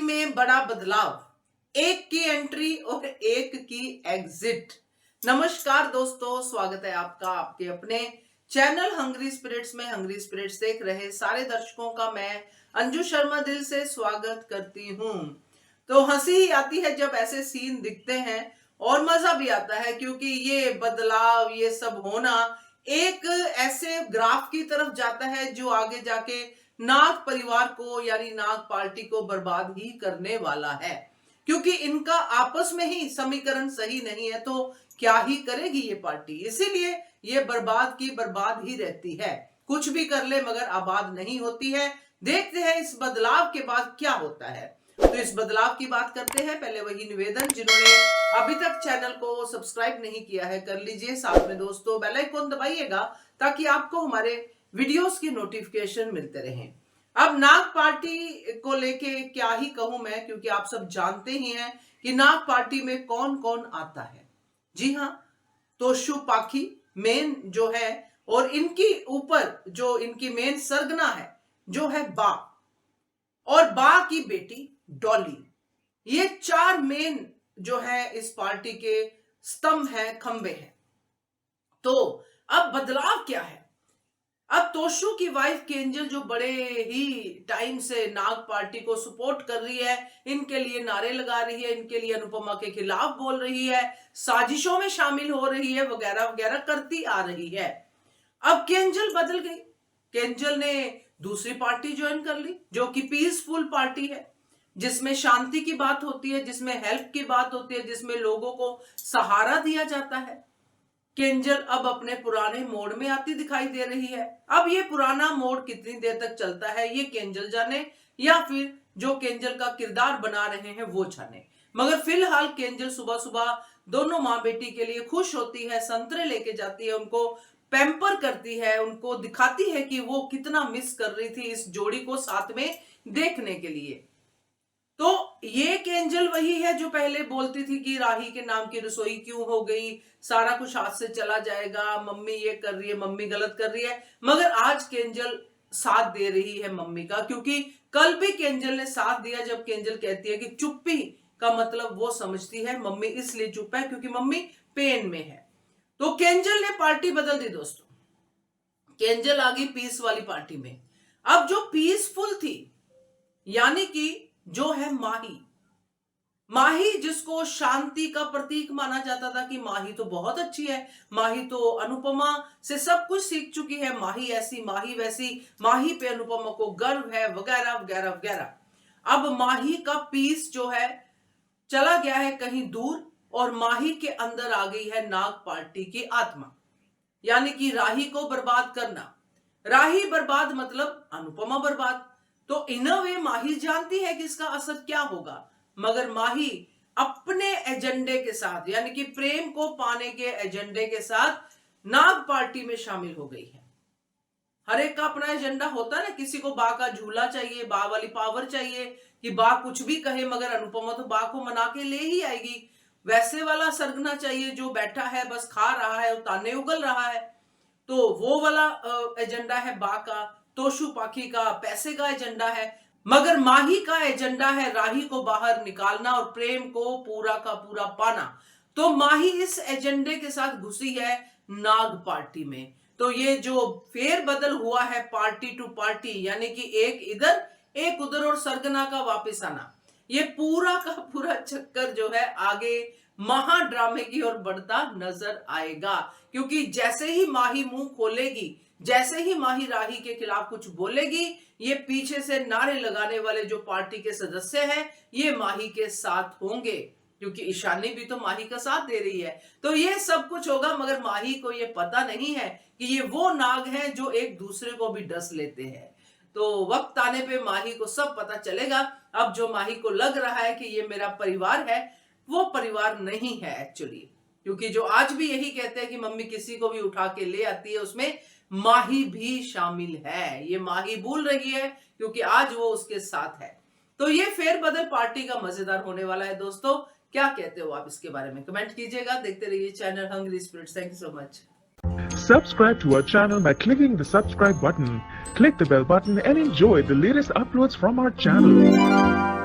Party में बड़ा बदलाव, एक की एंट्री और एक की एग्जिट। नमस्कार दोस्तों, स्वागत है आपका आपके अपने चैनल हंग्री स्पिरिट्स में। हंग्री स्पिरिट्स देख रहे सारे दर्शकों का मैं अंजू शर्मा दिल से स्वागत करती हूं। तो हंसी ही आती है जब ऐसे सीन दिखते हैं और मजा भी आता है, क्योंकि ये बदलाव, ये सब होना एक ऐसे ग्राफ की तरफ जाता है जो आगे जाके नाग परिवार को यानी नाग पार्टी को बर्बाद ही करने वाला है। क्योंकि इनका आपस में ही समीकरण सही नहीं है तो क्या ही करेगी ये पार्टी। इसीलिए ये बर्बाद की बर्बाद ही रहती है, कुछ भी कर ले मगर आबाद नहीं होती है। देखते हैं इस बदलाव के बाद क्या होता है। तो इस बदलाव की बात करते हैं। पहले वही निवेदन, जिन्होंने अभी तक चैनल को सब्सक्राइब नहीं किया है कर लीजिए, साथ में दोस्तों बेल आइकन दबाइएगा ताकि आपको हमारे वीडियोस की नोटिफिकेशन मिलते रहें। अब नाग पार्टी को लेके क्या ही कहूं मैं, क्योंकि आप सब जानते ही हैं कि नाग पार्टी में कौन कौन आता है। जी हाँ, तोशु पाखी मेन जो है, और इनकी ऊपर जो इनकी मेन सरगना है जो है बा, और बा की बेटी डॉली। ये चार मेन जो है इस पार्टी के स्तंभ हैं, खंबे हैं। तो अब बदलाव क्या है। अब तोशु की वाइफ केंजल, जो बड़े ही टाइम से नाग पार्टी को सपोर्ट कर रही है, इनके लिए नारे लगा रही है, इनके लिए अनुपमा के खिलाफ बोल रही है, साजिशों में शामिल हो रही है, वगैरह वगैरह करती आ रही है। अब केंजल बदल गई। केंजल ने दूसरी पार्टी ज्वाइन कर ली जो कि पीसफुल पार्टी है, जिसमें शांति की बात होती है, जिसमें हेल्प की बात होती है, जिसमें लोगों को सहारा दिया जाता है। केंजल अब अपने पुराने मोड में आती दिखाई दे रही है। अब ये पुराना मोड कितनी देर तक चलता है ये केंजल जाने, या फिर जो केंजल का किरदार बना रहे हैं वो जाने। मगर फिलहाल केंजल सुबह सुबह दोनों माँ बेटी के लिए खुश होती है, संतरे लेके जाती है, उनको पैम्पर करती है, उनको दिखाती है कि वो कितना मिस कर रही थी इस जोड़ी को साथ में देखने के लिए। तो ये केंजल वही है जो पहले बोलती थी कि राही के नाम की रसोई क्यों हो गई, सारा कुछ हाथ से चला जाएगा, मम्मी ये कर रही है, मम्मी गलत कर रही है। मगर आज केंजल साथ दे रही है मम्मी का, क्योंकि कल भी केंजल ने साथ दिया जब केंजल कहती है कि चुप्पी का मतलब वो समझती है मम्मी इसलिए चुप है क्योंकि मम्मी पेन में है। तो केंजल ने पार्टी बदल दी दोस्तों, केंजल आ गई पीस वाली पार्टी में। अब जो पीसफुल थी यानी कि जो है माही, माही जिसको शांति का प्रतीक माना जाता था कि माही तो बहुत अच्छी है, माही तो अनुपमा से सब कुछ सीख चुकी है, माही ऐसी माही वैसी, माही पे अनुपमा को गर्व है, वगैरह वगैरह वगैरह। अब माही का पीस जो है चला गया है कहीं दूर, और माही के अंदर आ गई है नाग पार्टी की आत्मा, यानी कि राही को बर्बाद करना। राही बर्बाद मतलब अनुपमा बर्बाद। तो इन अ वे माही जानती है कि इसका असर क्या होगा, मगर माही अपने एजेंडे के साथ यानी कि प्रेम को पाने के एजेंडे के साथ नाग पार्टी में शामिल हो गई है। हर एक का अपना एजेंडा होता है ना, किसी को बा का झूला चाहिए, बा वाली पावर चाहिए कि बा कुछ भी कहे मगर अनुपमा तो बा को मना के ले ही आएगी। वैसे वाला सरगना चाहिए जो बैठा है बस खा रहा है, ताने उगल रहा है। तो वो वाला एजेंडा है बा का। तोशु पाखी का पैसे का एजेंडा है, मगर माही का एजेंडा है राही को बाहर निकालना और प्रेम को पूरा का पूरा पाना। तो माही इस एजेंडे के साथ घुसी है नाग पार्टी में। तो ये जो फेर बदल हुआ है पार्टी टू पार्टी, यानी कि एक इधर एक उधर और सरगना का वापस आना, ये पूरा का पूरा चक्कर जो है आगे महा ड्रामे की ओर बढ़ता नजर आएगा। क्योंकि जैसे ही माही मुंह खोलेगी, जैसे ही माही राही के खिलाफ कुछ बोलेगी, ये पीछे से नारे लगाने वाले जो पार्टी के सदस्य हैं ये माही के साथ होंगे, क्योंकि ईशानी भी तो माही का साथ दे रही है। तो ये सब कुछ होगा, मगर माही को ये पता नहीं है कि ये वो नाग हैं जो एक दूसरे को भी डस लेते हैं। तो वक्त आने पे माही को सब पता चलेगा। अब जो माही को लग रहा है कि ये मेरा परिवार है, वो परिवार नहीं है एक्चुअली, क्योंकि जो आज भी यही कहते हैं कि मम्मी किसी को भी उठा के ले आती है, उसमें माही भी शामिल है। ये माही भूल रही है क्योंकि आज वो उसके साथ है। तो ये फेरबदल पार्टी का मजेदार होने वाला है दोस्तों। क्या कहते हो आप इसके बारे में, कमेंट कीजिएगा। देखते रहिए channel Hungry Spirits. Thank you so much. Subscribe to our channel by clicking the subscribe button. Click the bell button and enjoy the latest uploads from our channel.